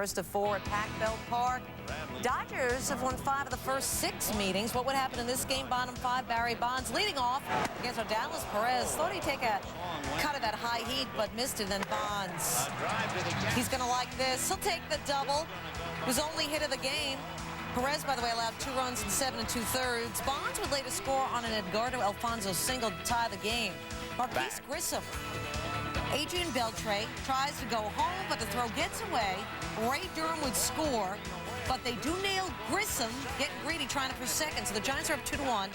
First of 4 at Pac-Belt Park. Dodgers have won 5 of the first 6 meetings. What would happen in this game? Bottom 5, Barry Bonds leading off against Dallas Perez. Thought he'd take a cut of that high heat, but missed it. Then Bonds. He's going to like this. He'll take the double. His only hit of the game. Perez, by the way, allowed 2 runs in 7 2/3. Bonds would later score on an Edgardo Alfonso single to tie the game. Marquise Grissom. Adrian Beltre tries to go home, but the throw gets away. Ray Durham would score, but they do nail Grissom, getting greedy, trying it for second. So the Giants are up 2-1.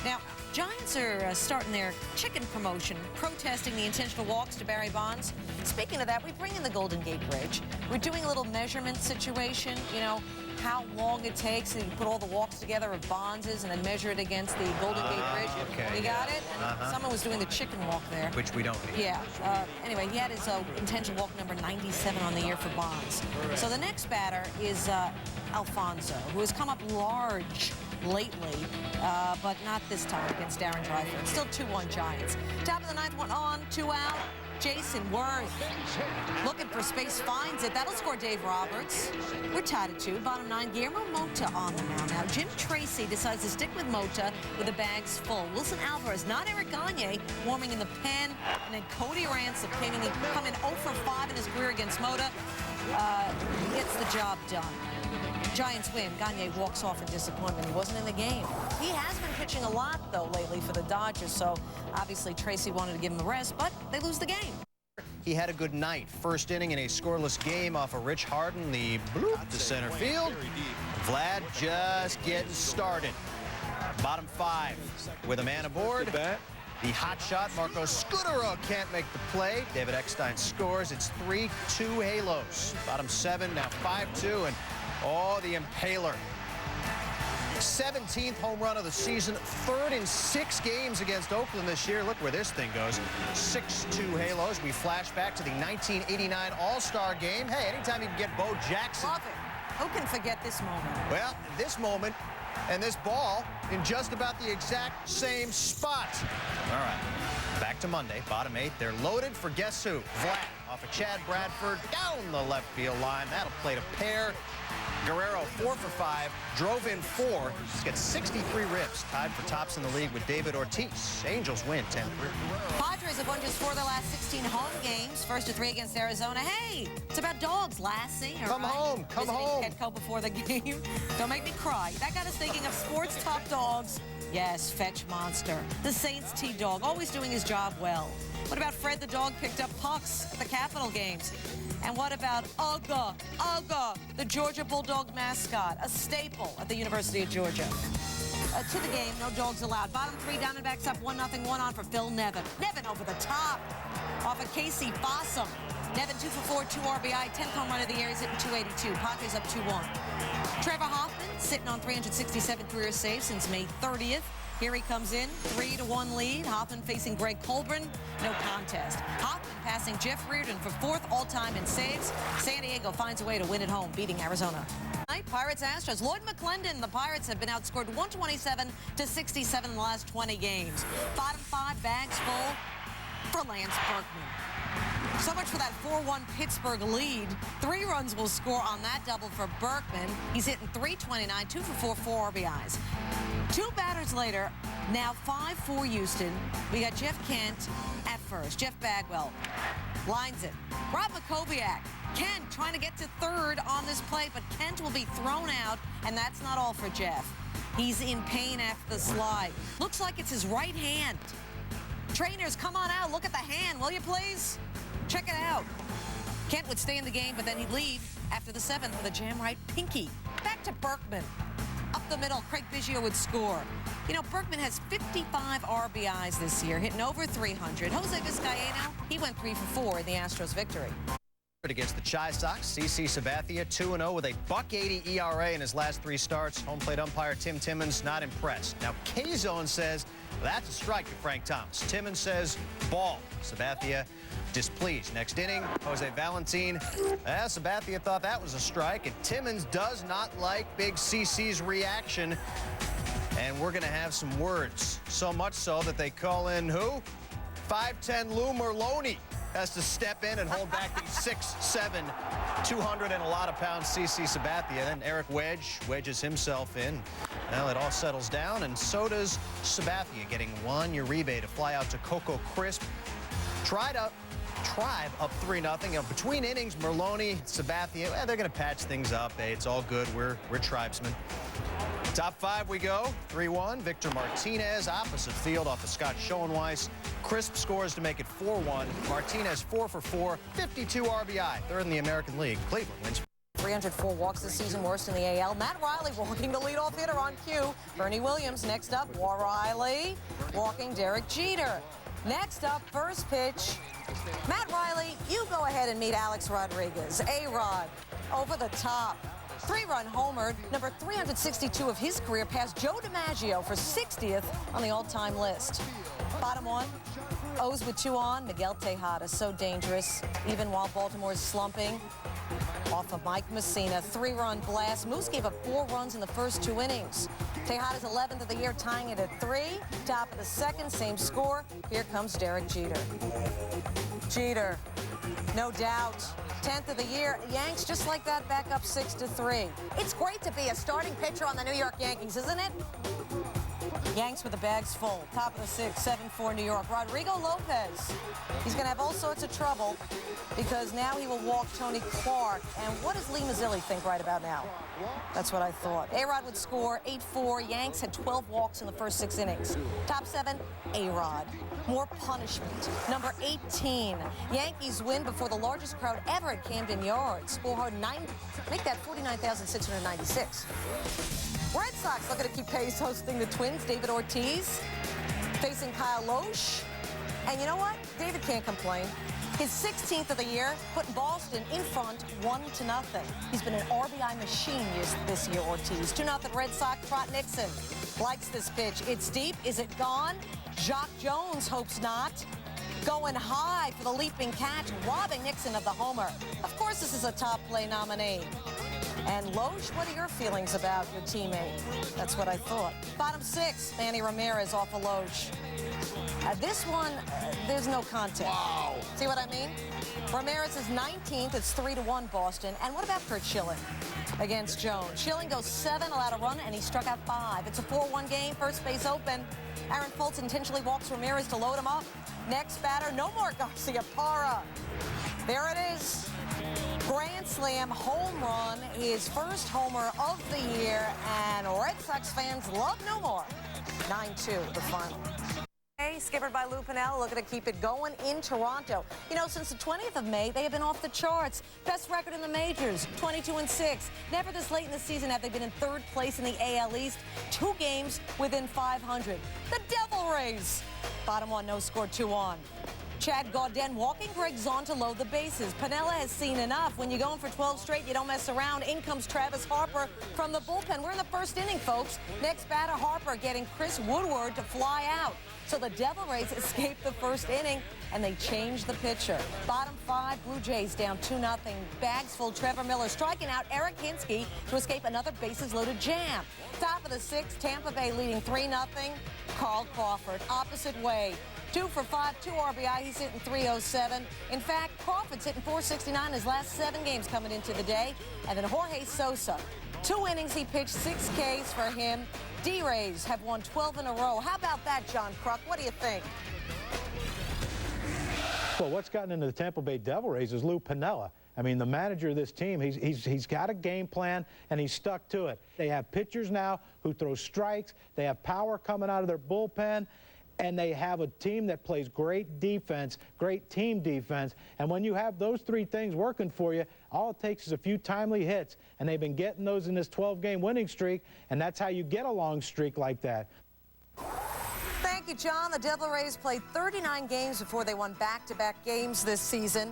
Now, Giants are starting their chicken promotion, protesting the intentional walks to Barry Bonds. Speaking of that, we bring in the Golden Gate Bridge. We're doing a little measurement situation, you know, how long it takes, and you put all the walks together of Bonds's and then measure it against the Golden Gate Bridge. Okay, you got it? And someone was doing the chicken walk there. Which we don't need. Yeah. Anyway, he had his intentional walk number 97 on the year for Bonds. So the next batter is Alfonso, who has come up large lately, but not this time against Darren Dreyfus. Still 2-1 Giants. Top of the 9th, 1 on, 2 out. Jason Worth looking for space, finds it. That'll score Dave Roberts. We're tied at 2. Bottom 9, Guillermo Mota on the mound. Now, Jim Tracy decides to stick with Mota with the bags full. Wilson Alvarez, not Eric Gagne, warming in the pen. And then Cody Ransom coming in 0 for 5 in his career against Mota. Gets the job done. Giants win. Gagne walks off in disappointment. He wasn't in the game. He has been pitching a lot, though, lately for the Dodgers, so obviously Tracy wanted to give him a rest, but they lose the game. He had a good night. First inning in a scoreless game off of Rich Harden. The bloop to center field. Vlad just getting started. Bottom 5 with a man aboard. The hot shot, Marco Scutaro can't make the play. David Eckstein scores. It's 3-2 Halos. Bottom 7, now 5-2, and oh, the Impaler. 17th home run of the season, 3rd in 6 games against Oakland this year. Look where this thing goes. 6-2 Halos. We flash back to the 1989 All-Star game. Hey, anytime you can get Bo Jackson. Love it. Who can forget this moment? Well, this moment and this ball in just about the exact same spot. All right, back to Monday, bottom 8. They're loaded for guess who? Vlad off of Chad Bradford down the left field line. That'll play to pair. Guerrero 4 for 5, drove in 4. He's got 63 ribs, tied for tops in the league with David Ortiz. Angels win 10-3. Padres have won just 4 of their last 16 home games. First to 3 against Arizona. Hey, it's about dogs, Lassie. Come home, come home. Petco before the game. Don't make me cry. That got us thinking of sports top dogs. Yes, Fetch Monster. The Saints T-Dog, always doing his job well. What about Fred the dog picked up pucks at the Capitol games? And what about Uga, the Georgia Bulldog mascot, a staple at the University of Georgia? To the game, no dogs allowed. Bottom 3, Diamondbacks up 1-0, 1 on for Phil Nevin. Nevin over the top off of Casey Fossum. Nevin 2 for 4, 2 RBI, 10th home run of the year. He's hitting 282. Padres up 2-1. Trevor Hoffman sitting on 367 career saves since May 30th. Here he comes in, 3-1 lead. Hoffman facing Greg Colburn, no contest. Hoffman passing Jeff Reardon for 4th all-time in saves. San Diego finds a way to win at home, beating Arizona. Pirates Astros. Lloyd McClendon. The Pirates have been outscored 127-67 in the last 20 games. Bottom 5, bags full for Lance Berkman. So much for that 4-1 Pittsburgh lead. 3 runs will score on that double for Berkman. He's hitting .329, 2 for 4, 4 RBIs. 2 batters later, now 5 for Houston. We got Jeff Kent at first. Jeff Bagwell lines it. Rob Makoviak. Kent trying to get to 3rd on this play, but Kent will be thrown out, and that's not all for Jeff. He's in pain after the slide. Looks like it's his right hand. Trainers, come on out. Look at the hand, will you please? Check it out. Kent would stay in the game, but then he'd leave after the 7th with a jam right pinky. Back to Berkman. Up the middle, Craig Biggio would score. You know, Berkman has 55 RBIs this year, hitting over 300. Jose Vizcaino, he went 3 for 4 in the Astros victory. Against the Chi Sox, CC Sabathia 2-0 with a .180 ERA in his last 3 starts. Home plate umpire Tim Timmons not impressed. Now K-Zone says that's a strike to Frank Thomas. Timmons says ball. Sabathia displeased. Next inning, Jose Valentin. Sabathia thought that was a strike, and Timmons does not like Big CC's reaction. And we're going to have some words. So much so that they call in who? 5'10" Lou Merloni. has to step in and hold back the 6'7", 200 and a lot of pounds CC Sabathia. Then Eric wedges himself in. Well, it all settles down, and so does Sabathia, getting one Uribe to fly out to Coco Crisp. Tribe up 3-0. Between innings, Merloni, Sabathia, they're going to patch things up. Hey, it's all good. We're tribesmen. Top 5 we go. 3-1. Victor Martinez, opposite field off of Scott Schoenweiss. Crisp scores to make it 4-1. Martinez 4 for 4, 52 RBI. Third in the American League. Cleveland wins. 304 walks this season, worst in the AL. Matt Riley walking the leadoff hitter on cue. Bernie Williams next up. Riley walking Derek Jeter. Next up, first pitch. Matt Riley, you go ahead and meet Alex Rodriguez. A-Rod over the top. 3-run homer, number 362 of his career, passed Joe DiMaggio for 60th on the all-time list. Bottom one, O's with 2 on. Miguel Tejada, so dangerous, even while Baltimore is slumping. Off of Mike Messina, 3-run blast. Moose gave up 4 runs in the first 2 innings. Tejada's 11th of the year, tying it at 3. Top of the second, same score. Here comes Derek Jeter. Jeter, no doubt. 10th of the year. Yanks just like that, back up 6-3. It's great to be a starting pitcher on the New York Yankees, isn't it? Yanks with the bags full. Top of the 6th, 7-4 New York. Rodrigo Lopez. He's going to have all sorts of trouble because now he will walk Tony Clark. And what does Lee Mazzilli think right about now? That's what I thought. A-Rod would score 8-4. Yanks had 12 walks in the first 6 innings. Top 7, A-Rod. More punishment. Number 18. Yankees win before the largest crowd ever at Camden Yards. Score make that 49,696. Red Sox looking to keep pace hosting the Twins. David Ortiz facing Kyle Loesch. And you know what? David can't complain. His 16th of the year, putting Boston in front 1-0. He's been an RBI machine this year, Ortiz. 2-0 Red Sox. Trot Nixon likes this pitch. It's deep. Is it gone? Jacque Jones hopes not. Going high for the leaping catch, robbing Nixon of the homer. Of course, this is a top play nominee. And Loesch, what are your feelings about your teammate? That's what I thought. Bottom 6, Manny Ramirez off of Loesch. This one, there's no contest. Wow. See what I mean? Ramirez is 19th. It's 3-1 Boston. And what about Kurt Schilling against Jones? Schilling goes 7, allowed a run, and he struck out 5. It's a 4-1 game. First base open. Aaron Foltz intentionally walks Ramirez to load him up. Next batter, no more Garciaparra. There it is. Grand slam home run, his first homer of the year, and Red Sox fans love no more. 9-2, the final. Skippered by Lou Piniella, looking to keep it going in Toronto. You know, since the 20th of May, they have been off the charts. Best record in the majors, 22-6. Never this late in the season have they been in 3rd place in the AL East. 2 games within 500. The Devil Rays. Bottom one, no score, 2-on. Chad Gaudin walking Greg Zahn to load the bases. Piniella has seen enough. When you're going for 12 straight, you don't mess around. In comes Travis Harper from the bullpen. We're in the first inning, folks. Next batter, Harper getting Chris Woodward to fly out. So the Devil Rays escape the first inning, and they change the pitcher. Bottom 5, Blue Jays down 2-0. Bags full, Trevor Miller striking out Eric Hinsky to escape another bases-loaded jam. Top of the 6th, Tampa Bay leading 3-0. Carl Crawford, opposite way. 2 for 5, 2 RBI. He's hitting .307. In fact, Crawford's hitting .469 his last 7 games coming into the day. And then Jorge Sosa, 2 innings he pitched, 6 Ks for him. D-Rays have won 12 in a row. How about that, John Kruk? What do you think? Well, what's gotten into the Tampa Bay Devil Rays is Lou Piniella. I mean, the manager of this team, he's got a game plan, and he's stuck to it. They have pitchers now who throw strikes. They have power coming out of their bullpen. And they have a team that plays great defense, great team defense. And when you have those 3 things working for you, all it takes is a few timely hits. And they've been getting those in this 12-game winning streak, and that's how you get a long streak like that. Thank you, John. The Devil Rays played 39 games before they won back-to-back games this season.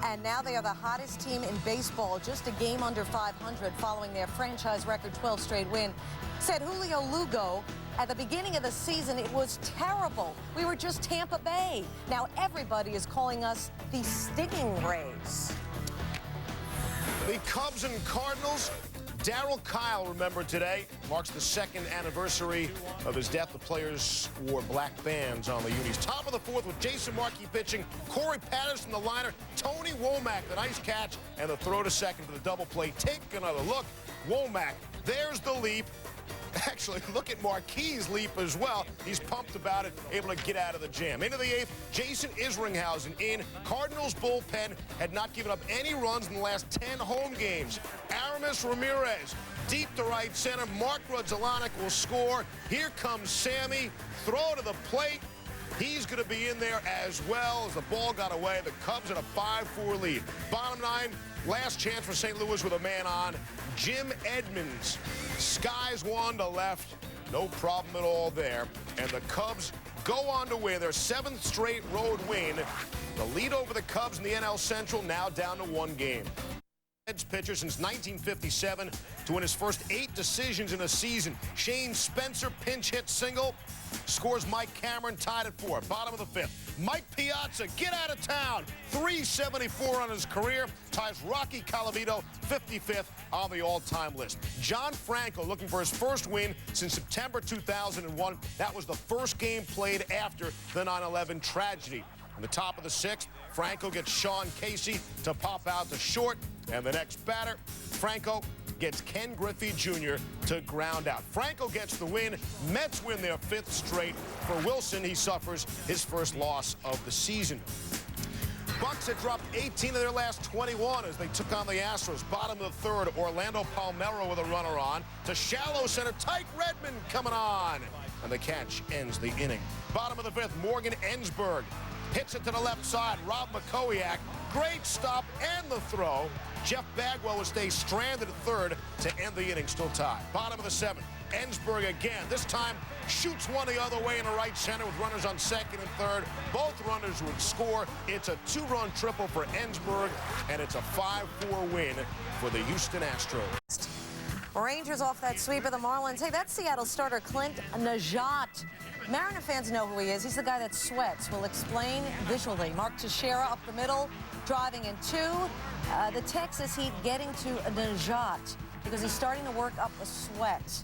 And now they are the hottest team in baseball, just a game under 500 following their franchise record 12 straight win. Said Julio Lugo, at the beginning of the season, it was terrible. We were just Tampa Bay. Now everybody is calling us the Stinging Rays. The Cubs and Cardinals Darryl Kyle, remembered today, marks the 2nd anniversary of his death. The players wore black bands on the unis. Top of the 4th with Jason Markey pitching, Corey Patterson the liner, Tony Womack the nice catch, and the throw to second for the double play. Take another look. Womack, there's the leap. Actually, look at Marquis' leap as well. He's pumped about it, able to get out of the jam. Into the 8th, Jason Isringhausen in. Cardinals bullpen had not given up any runs in the last 10 home games. Aramis Ramirez, deep to right center. Mark Rudzelanek will score. Here comes Sammy. Throw to the plate. He's going to be in there as well as the ball got away. The Cubs at a 5-4 lead. Bottom 9, last chance for St. Louis with a man on. Jim Edmonds. Skies one to left. No problem at all there. And the Cubs go on to win their 7th straight road win. The lead over the Cubs in the NL Central now down to 1 game. Pitcher since 1957 to win his first 8 decisions in a season. Shane Spencer pinch hit single. Scores Mike Cameron, tied at 4. Bottom of the 5th. Mike Piazza, get out of town. 374 on his career. Ties Rocky Colavito, 55th on the all-time list. John Franco looking for his first win since September 2001. That was the first game played after the 9/11 tragedy. In the top of the 6th, Franco gets Sean Casey to pop out to short. And the next batter, Franco gets Ken Griffey Jr. to ground out. Franco gets the win. Mets win their 5th straight. For Wilson, he suffers his first loss of the season. Bucks had dropped 18 of their last 21 as they took on the Astros. Bottom of the 3rd, Orlando Palmeiro with a runner on. To shallow center, Tyke Redmond coming on. And the catch ends the inning. Bottom of the 5th, Morgan Ensberg hits it to the left side. Rob McCowiak, great stop and the throw. Jeff Bagwell will stay stranded at 3rd to end the inning, still tied. Bottom of the 7th, Ensberg again. This time shoots one the other way in the right center with runners on 2nd and 3rd. Both runners would score. It's a 2-run triple for Ensberg, and it's a 5-4 win for the Houston Astros. Rangers off that sweep of the Marlins. Hey, that's Seattle starter Clint Najat. Mariner fans know who he is. He's the guy that sweats. We'll explain visually. Mark Teixeira up the middle, driving in 2. The Texas Heat getting to Najat because he's starting to work up a sweat.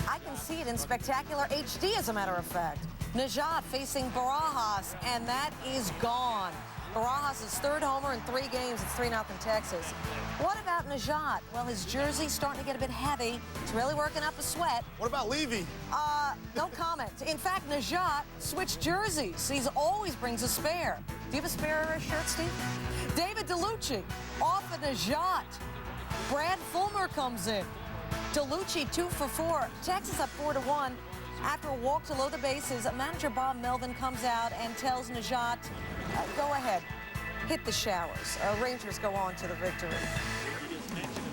I can see it in spectacular HD, as a matter of fact. Najat facing Barajas, and that is gone. Barajas' 3rd homer in 3 games. It's 3-0 Texas. What about Najat? Well, his jersey's starting to get a bit heavy. It's really working up a sweat. What about Levy? No comment. In fact, Najat switched jerseys. He always brings a spare. Do you have a spare shirt, Steve? David DeLucci off of Najat. Brad Fulmer comes in. DeLucci 2 for 4. Texas up 4-1. After a walk to load the bases, manager Bob Melvin comes out and tells Najat, go ahead, hit the showers. Rangers go on to the victory.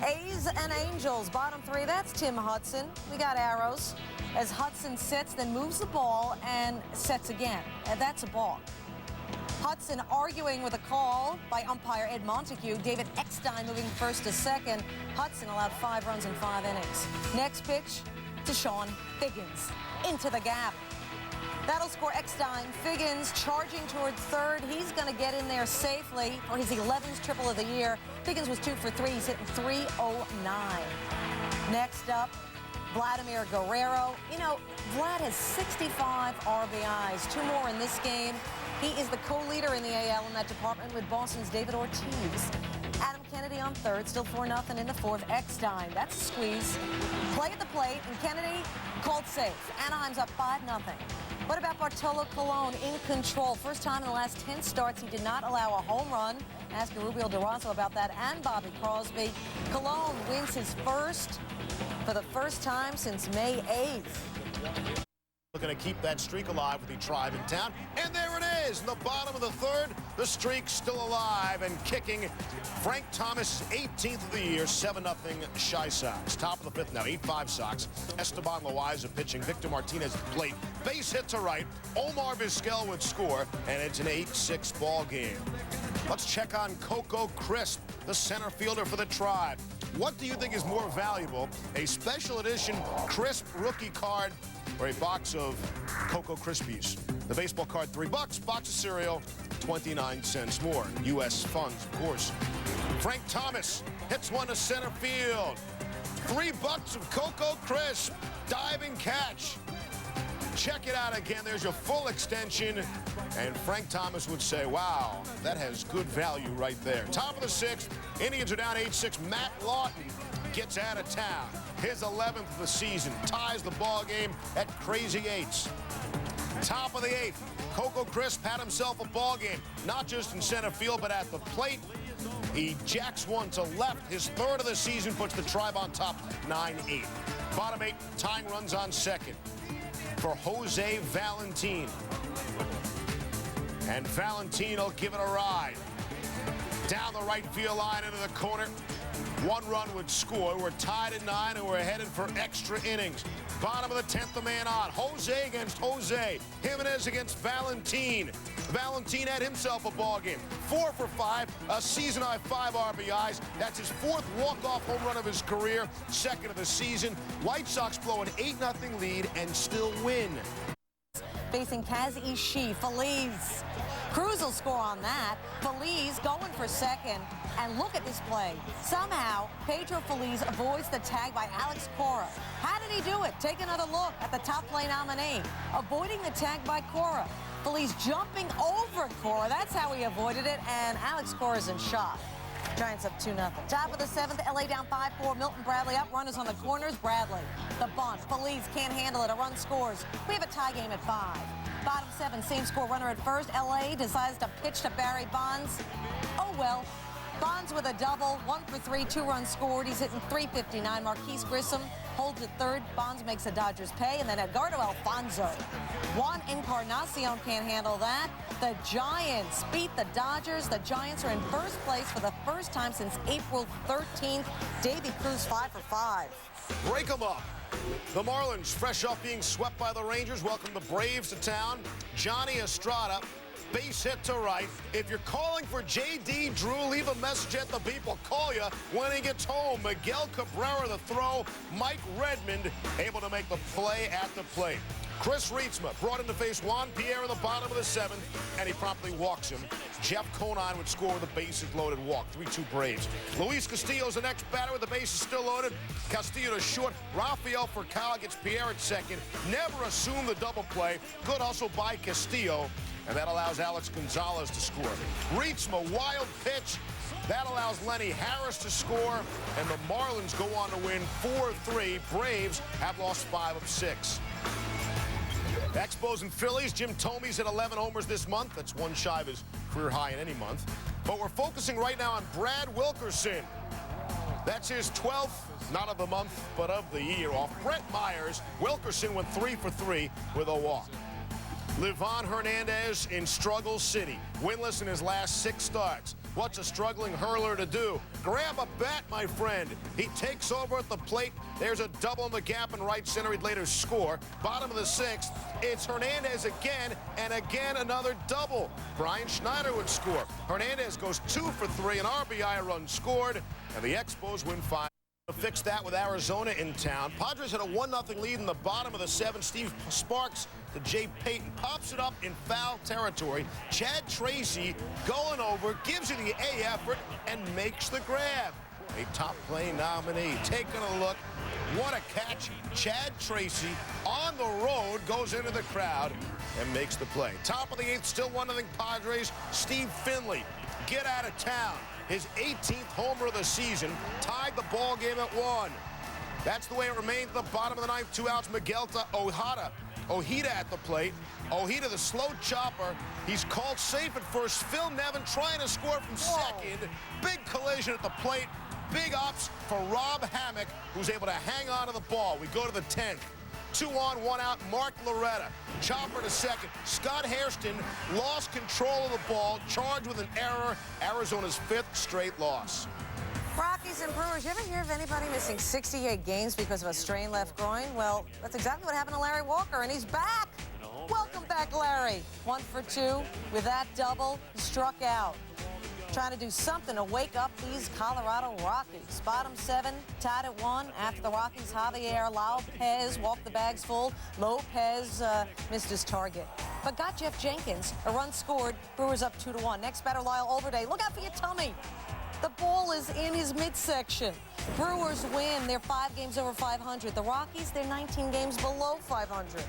A's and Angels, bottom 3, that's Tim Hudson. We got arrows as Hudson sits, then moves the ball and sets again. That's a ball. Hudson arguing with a call by umpire Ed Montague. David Eckstein moving 1st to 2nd. Hudson allowed 5 runs in 5 innings. Next pitch to Sean Figgins. Into the gap. That'll score Eckstein. Figgins charging toward 3rd. He's going to get in there safely for his 11th triple of the year. Figgins was 2 for 3. He's hitting .309. Next up, Vladimir Guerrero. You know, Vlad has 65 RBIs, 2 more in this game. He is the co-leader in the AL in that department with Boston's David Ortiz. Adam Kennedy on 3rd, still 4-0 in the 4th. Eckstein, that's a squeeze. Play at the plate, and Kennedy called safe. Anaheim's up 5-0. What about Bartolo Colon in control? First time in the last 10 starts he did not allow a home run. Ask Rubio Durazo about that, and Bobby Crosby. Colon wins his first for the first time since May 8th. Looking to keep that streak alive with the Tribe in town. And there it is. In the bottom of the 3rd, the streak's still alive and kicking. Frank Thomas, 18th of the year, 7-0 Shy Sox. Top of the 5th now, 8-5 Sox. Esteban Loaiza pitching. Victor Martinez at the plate. Base hit to right. Omar Vizquel would score, and it's an 8-6 ball game. Let's check on Coco Crisp, the center fielder for the Tribe. What do you think is more valuable, a special edition Crisp rookie card or a box of Cocoa Krispies? The baseball card, $3. Box of cereal, 29 cents more. U.S. funds, of course. Frank Thomas hits one to center field. $3 of Cocoa Crisp. Diving catch. Check it out again. There's your full extension. And Frank Thomas would say, wow, that has good value right there. Top of the 6th. Indians are down 8-6. Matt Lawton gets out of town. His 11th of the season. Ties the ball game at crazy 8s. Top of the 8th. Cocoa Crisp had himself a ball game. Not just in center field, but at the plate. He jacks one to left. His 3rd of the season puts the Tribe on top, 9-8. Bottom 8, tying runs on second for Jose Valentin. And Valentin will give it a ride. Down the right field line into the corner. 1 run would score. We're tied at 9, and we're headed for extra innings. Bottom of the 10th, the man on. Jose against Jose. Jimenez against Valentin. Valentin had himself a ball game. 4 for 5, a season-high 5 RBIs. That's his 4th walk-off home run of his career, 2nd of the season. White Sox blow an 8-0 lead and still win. Facing Kaz Ishii, Feliz. Cruz will score on that. Feliz going for second. And look at this play. Somehow, Pedro Feliz avoids the tag by Alex Cora. How did he do it? Take another look at the top play nominee. Avoiding the tag by Cora. Feliz jumping over Cora. That's how he avoided it. And Alex Cora's in shock. Giants up 2-0. Top of the 7th, LA down 5-4. Milton Bradley up. Runners on the corners. Bradley. The bunt. Feliz can't handle it. A run scores. We have a tie game at 5. Bottom 7, same score runner at first. LA decides to pitch to Barry Bonds. Oh well. Bonds with a double. 1 for 3. 2 runs scored. He's hitting .359. Marquise Grissom holds at 3rd. Bonds makes the Dodgers pay. And then Edgardo Alfonso. Juan Encarnacion can't handle that. The Giants beat the Dodgers. The Giants are in first place for the first time since April 13th. Davy Cruz 5 for 5. Break them up. The Marlins, fresh off being swept by the Rangers, welcome the Braves to town. Johnny Estrada, base hit to right. If you're calling for J.D. Drew, leave a message at the beep. We'll call you when he gets home. Miguel Cabrera the throw. Mike Redmond able to make the play at the plate. Chris Rietsma brought in to face Juan Pierre in the bottom of the 7th, and he promptly walks him. Jeff Conine would score with a bases-loaded walk. 3-2 Braves. Luis Castillo's the next batter with the bases still loaded. Castillo to short. Rafael Furcal gets Pierre at second. Never assumed the double play. Good hustle by Castillo, and that allows Alex Gonzalez to score. Rietsma, wild pitch. That allows Lenny Harris to score, and the Marlins go on to win 4-3. Braves have lost 5 of 6. Expos and Phillies. Jim Thome's at 11 homers this month. That's 1 shy of his career high in any month. But we're focusing right now on Brad Wilkerson. That's his 12th, not of the month, but of the year. Off Brett Myers, Wilkerson went 3 for 3 with a walk. Livan Hernandez in Struggle City, winless in his last 6 starts. What's a struggling hurler to do? Grab a bat, my friend. He takes over at the plate. There's a double in the gap in right center. He'd later score. Bottom of the 6th, it's Hernandez again, and again another double. Brian Schneider would score. Hernandez goes 2 for 3, an RBI run scored, and the Expos win 5. Fix that with Arizona in town. Padres had a 1-0 lead in the bottom of the 7th. Steve Sparks to Jay Payton pops it up in foul territory. Chad Tracy going over, gives you the A effort, and makes the grab. A top play nominee. Taking a look. What a catch. Chad Tracy on the road goes into the crowd and makes the play. Top of the 8th, still 1-0 Padres. Steve Finley, get out of town. His 18th homer of the season, tied the ball game at 1. That's the way it remained at the bottom of the 9th. 2 outs, Miguel Ojeda at the plate. Ojeda, the slow chopper. He's called safe at first. Phil Nevin trying to score from second. Big collision at the plate. Big ups for Rob Hammock, who's able to hang on to the ball. We go to the 10th. 2 on, 1 out, Mark Loretta. Chopper to second. Scott Hairston lost control of the ball, charged with an error. Arizona's 5th straight loss. Rockies and Brewers, you ever hear of anybody missing 68 games because of a strained left groin? Well, that's exactly what happened to Larry Walker, and he's back. Welcome back, Larry. 1 for 2 with that double. He struck out. Trying to do something to wake up these Colorado Rockies. Bottom 7, tied at 1 after the Rockies. Javier Lopez walked the bags full. Lopez missed his target, but got Jeff Jenkins. A run scored. Brewers up 2-1. Next batter, Lyle Overday. Look out for your tummy. The ball is in his midsection. Brewers win. They're 5 games over 500. The Rockies, they're 19 games below 500.